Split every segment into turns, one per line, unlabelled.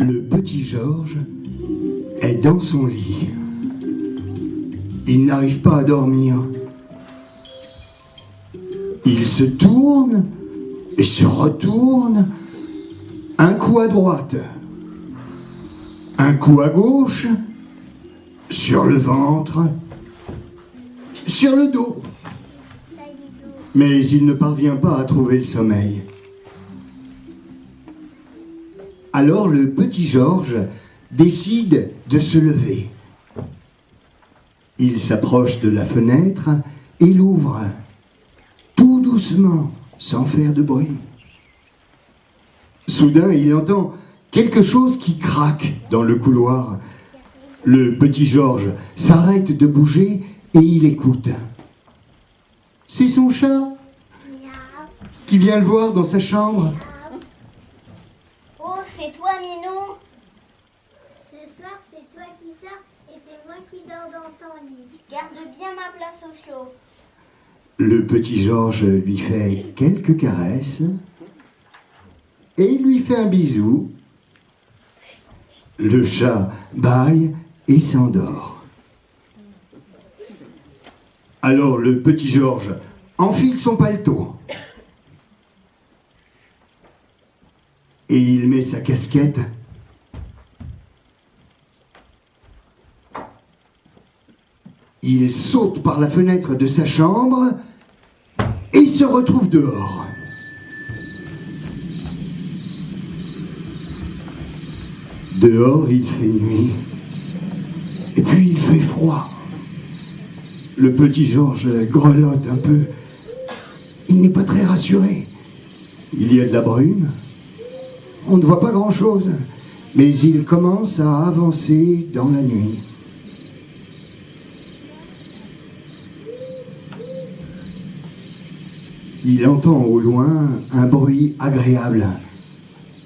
Le petit Georges est dans son lit. Il n'arrive pas à dormir. Il se tourne et se retourne, un coup à droite, un coup à gauche, sur le ventre, sur le dos. Mais il ne parvient pas à trouver le sommeil. Alors le petit Georges décide de se lever. Il s'approche de la fenêtre et l'ouvre, tout doucement, sans faire de bruit. Soudain, il entend quelque chose qui craque dans le couloir. Le petit Georges s'arrête de bouger et il écoute. C'est son chat qui vient le voir dans sa chambre.
Oh, c'est toi, Minou.
Ce soir, c'est toi qui sors et c'est moi qui dors dans ton lit.
Garde bien ma place au chaud.
Le petit Georges lui fait quelques caresses et lui fait un bisou. Le chat bâille et s'endort. Alors le petit Georges enfile son paletot et il met sa casquette. Il saute par la fenêtre de sa chambre et se retrouve dehors. Dehors, il fait nuit. Et puis, il fait froid. Le petit Georges grelotte un peu. Il n'est pas très rassuré. Il y a de la brume. On ne voit pas grand-chose. Mais il commence à avancer dans la nuit. Il entend au loin un bruit agréable.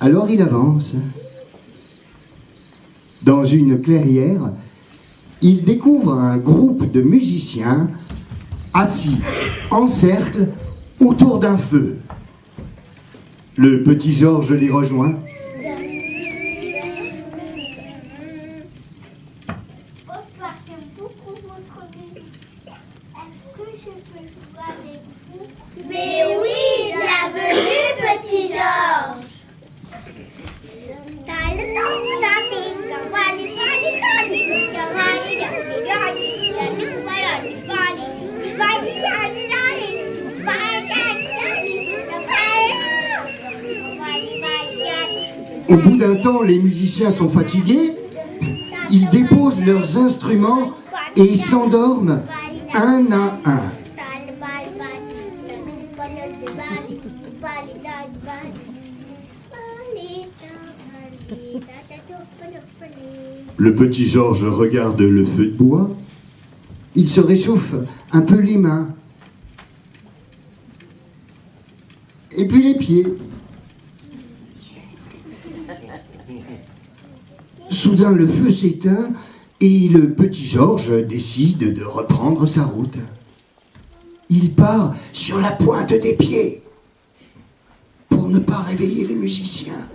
Alors il avance. Dans une clairière, il découvre un groupe de musiciens assis en cercle autour d'un feu. Le petit Georges les rejoint.
Bonsoir, j'aime beaucoup votre musique. Est-ce que je peux jouer avec vous?
Mais oui, bienvenue, petit Georges.
Au bout d'un temps, les musiciens sont fatigués. Ils déposent leurs instruments et s'endorment un à un. Le petit Georges regarde le feu de bois. Il se réchauffe un peu les mains. Et puis les pieds. Soudain, le feu s'éteint et le petit Georges décide de reprendre sa route. Il part sur la pointe des pieds pour ne pas réveiller les musiciens.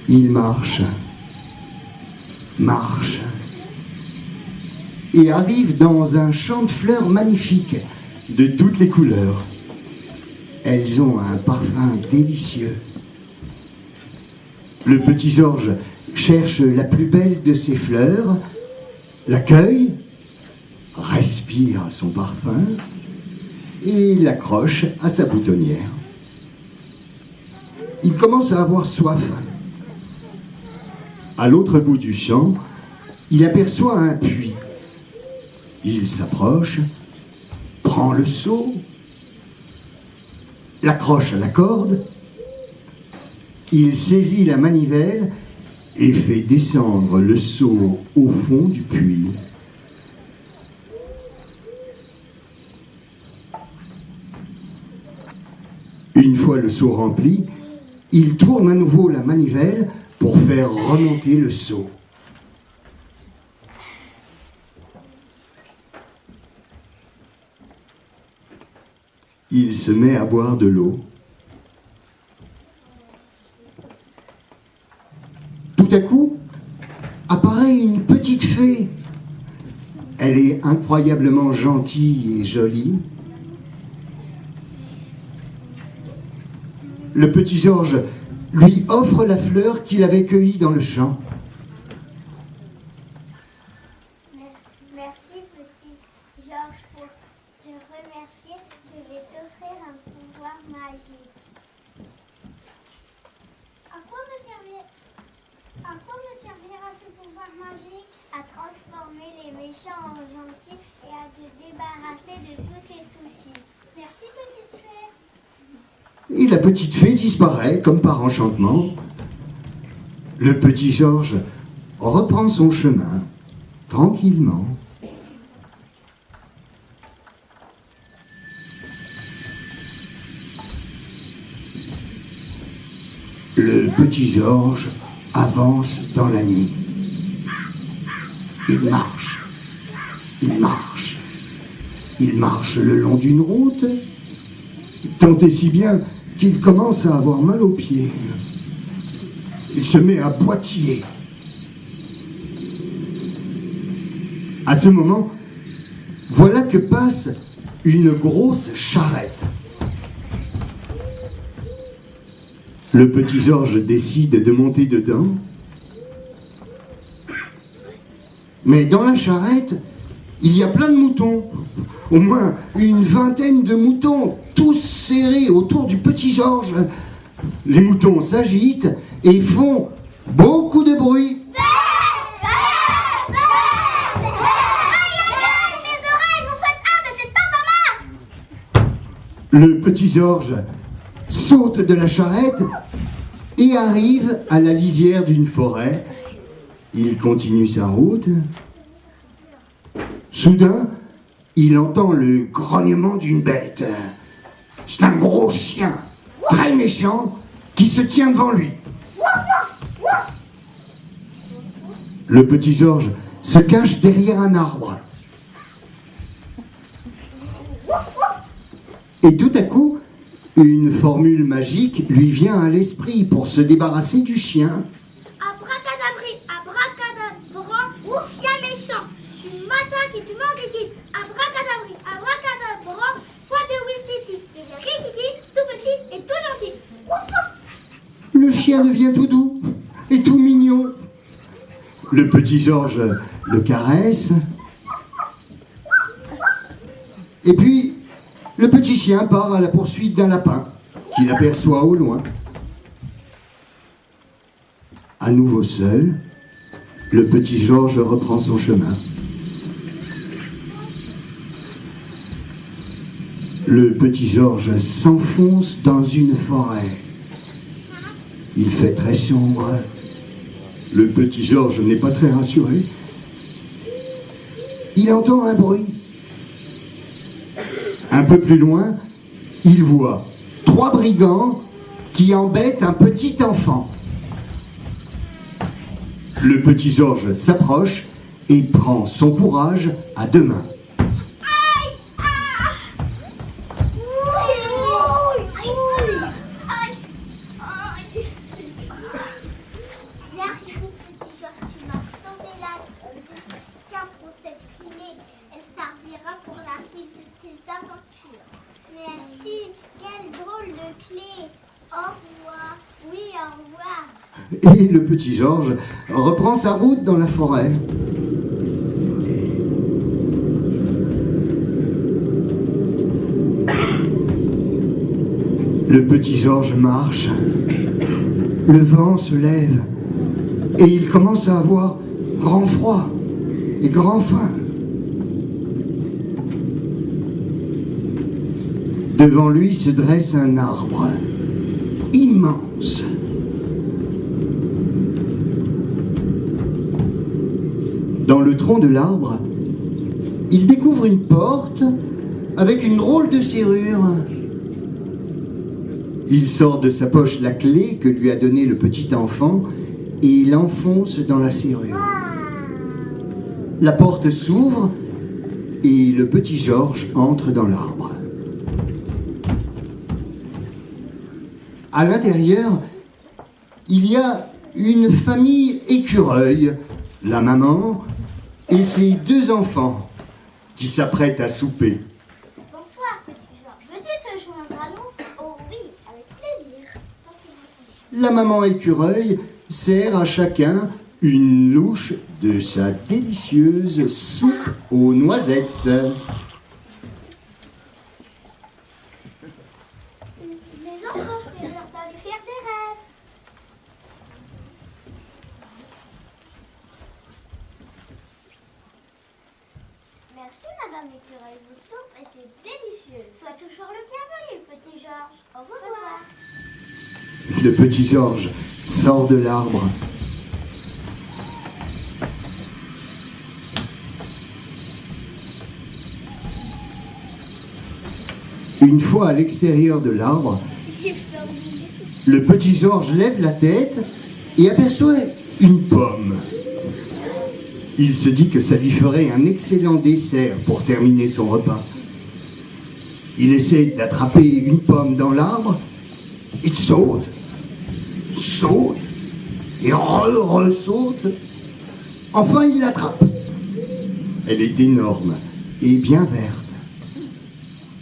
Il marche, et arrive dans un champ de fleurs magnifiques, de toutes les couleurs. Elles ont un parfum délicieux. Le petit Georges cherche la plus belle de ces fleurs, l'accueille, respire son parfum et l'accroche à sa boutonnière. Il commence à avoir soif. À l'autre bout du champ, il aperçoit un puits. Il s'approche, prend le seau, l'accroche à la corde, il saisit la manivelle et fait descendre le seau au fond du puits. Une fois le seau rempli, il tourne à nouveau la manivelle pour faire remonter le seau. Il se met à boire de l'eau. Tout à coup, apparaît une petite fée. Elle est incroyablement gentille et jolie. Le petit Georges lui offre la fleur qu'il avait cueillie dans le champ.
Merci petit Georges, pour te remercier, je vais t'offrir un pouvoir magique. À quoi me servira ce pouvoir magique? À transformer les méchants en gentils et à te débarrasser de tous tes soucis. Merci petite fée.
Et la petite fée disparaît comme par enchantement. Le petit Georges reprend son chemin tranquillement. Le petit Georges avance dans la nuit. Il marche, il marche, il marche le long d'une route, tant et si bien qu'il commence à avoir mal aux pieds. Il se met à boitiller. À ce moment, voilà que passe une grosse charrette. Le petit Georges décide de monter dedans. Mais dans la charrette, il y a plein de moutons. Au moins une vingtaine de moutons, tous serrés autour du petit Georges. Les moutons s'agitent et font beaucoup de bruit. Le petit Georges saute de la charrette et arrive à la lisière d'une forêt. Il continue sa route. Soudain, il entend le grognement d'une bête. C'est un gros chien, très méchant, qui se tient devant lui. Le petit Georges se cache derrière un arbre. Et tout à coup, une formule magique lui vient à l'esprit pour se débarrasser du chien.
Abracadabri, abracadabra, chien méchant. Tu m'attaques et tu m'enquiquites. Abracadabri, abracadabra, point de wistiti. Deviens rikiki, tout petit et tout gentil.
Le chien devient tout doux et tout mignon. Le petit Georges le caresse. Et puis, le petit chien part à la poursuite d'un lapin qu'il aperçoit au loin. À nouveau seul, le petit Georges reprend son chemin. Le petit Georges s'enfonce dans une forêt. Il fait très sombre. Le petit Georges n'est pas très rassuré. Il entend un bruit. Un peu plus loin, il voit 3 brigands qui embêtent un petit enfant. Le petit Georges s'approche et prend son courage à 2 mains.
Merci petit Georges, tu m'as sauvé la vie. Tiens pour cette clé, elle servira pour la suite de tes aventures. Merci, quelle drôle de clé. Au revoir, oui au revoir.
Et le petit Georges reprend sa route dans la forêt. Le petit Georges marche. Le vent se lève et il commence à avoir grand froid et grand faim. Devant lui se dresse un arbre immense. Dans le tronc de l'arbre, il découvre une porte avec une drôle de serrure. Il sort de sa poche la clé que lui a donnée le petit enfant et il l'enfonce dans la serrure. La porte s'ouvre et le petit Georges entre dans l'arbre. À l'intérieur, il y a une famille écureuil, la maman et ses 2 enfants qui s'apprêtent à souper.
Bonsoir, petit Georges. Veux-tu te joindre à nous? Oh oui, avec plaisir.
La maman écureuil sert à chacun une louche de sa délicieuse soupe aux noisettes.
Les enfants, c'est l'heure d'aller faire des rêves. Merci, Madame Écureuil. Votre soupe était délicieuse. Sois toujours le bienvenu, petit Georges. Au revoir.
Le petit Georges sort de l'arbre. Une fois à l'extérieur de l'arbre, le petit Georges lève la tête et aperçoit une pomme. Il se dit que ça lui ferait un excellent dessert pour terminer son repas. Il essaie d'attraper une pomme dans l'arbre. Il saute et ressaute. Enfin, il l'attrape. Elle est énorme et bien verte.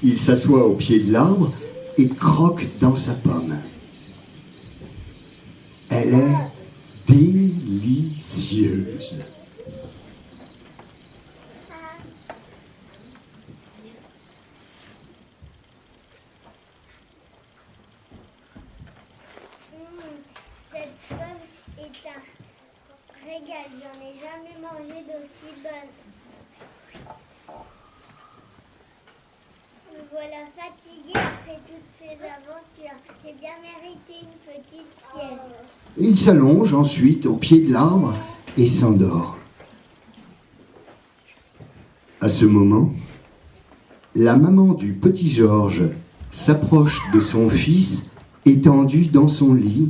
Il s'assoit au pied de l'arbre et croque dans sa pomme. Elle est délicieuse.
Cette pomme est un régal. J'en ai jamais mangé d'aussi bonne. Me voilà fatiguée après toutes ces aventures. J'ai bien mérité une petite sieste.
Il s'allonge ensuite au pied de l'arbre et s'endort. À ce moment, la maman du petit Georges s'approche de son fils étendu dans son lit